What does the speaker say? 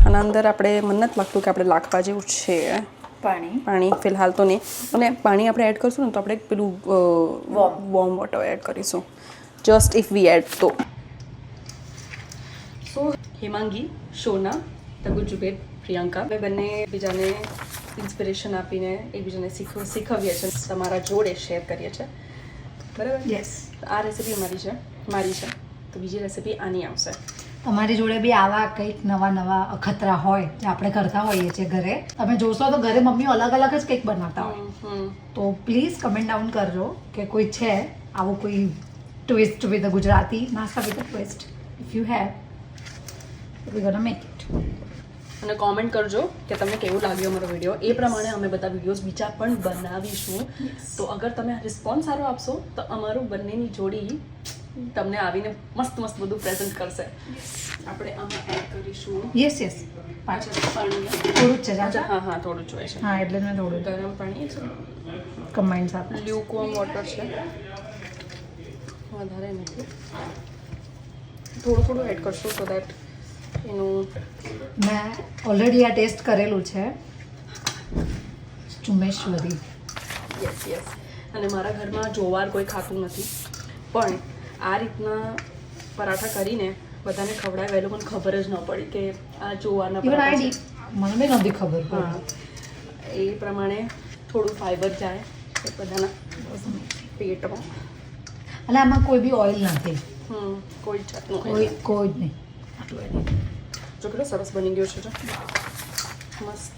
અને અંદર આપણે મને નથી લાગતું કે આપણે લાખવા જેવું છે પાણી ફિલહાલ તો નહીં. અને પાણી આપણે એડ કરશું ને તો આપણે પેલું વોર્મ વોટર એડ કરીશું જસ્ટ ઇફ વી એડ તો. સો હેમાંગી, શોના, તગુજુબેન, પ્રિયંકા અમે બંને બીજાને ઇન્સ્પિરેશન આપીને એકબીજાને શીખવીએ છીએ, તમારા જોડે શેર કરીએ છીએ, બરાબર? યસ. આ રેસીપી મારી છે તો બીજી રેસીપી આની આવશે. તમારી જોડે બી આવા કંઈક નવા અખતરા હોય જે આપણે કરતા હોઈએ છીએ ઘરે, તમે જોશો તો ઘરે મમ્મીઓ અલગ અલગ જ કંઈક બનાવતા હોય, તો પ્લીઝ કમેન્ટ ડાઉન કરજો કે કોઈ છે આવું કોઈ ટ્વિસ્ટ વિથ ગુજરાતી નાસ્તા with twist. If you have V ગોના make it. અને કોમેન્ટ કરજો કે તમને કેવું લાગ્યો અમારો વિડીયો, એ પ્રમાણે અમે બધા વિડીયોઝ બીજા પણ બનાવીશું. તો અગર તમે રિસ્પોન્સ સારો આપશો તો અમારું બંનેની જોડી તમને આવીને મસ્ત બધું પ્રેઝન્ટ કરશે. આપણે આમાં એડ કરીશું યસ પાછળ પાણી. થોડું જ છે જાજા. હા થોડું જોઈએ છે. હા એટલે મેં થોડું ગરમ પાણી છે, કમ્બાઈન સાથે લ્યુકવોર્મ વોટર છે, વધારે નથી, થોડું એડ કરશું સો દેટ એનું. મેં ઓલરેડી આ ટેસ્ટ કરેલું છે ચુમેશ્વરી. યસ. અને મારા ઘરમાં જોવાર કોઈ ખાતું નથી, પણ આ રીતના પરાઠા કરીને બધાને ખવડાવે, એ લોકોને ખબર જ ન પડી કે આ જોવારના પરાઠા છે. મને બી નથી ખબર. હા, એ પ્રમાણે થોડું ફાઈબર જાય બધાના પેટમાં. અને આમાં કોઈ બી ઓઇલ નથી, કોઈ જાતનું કોઈ જ નહીં. જો કેટલો સરસ બની ગયો છે, મસ્ત.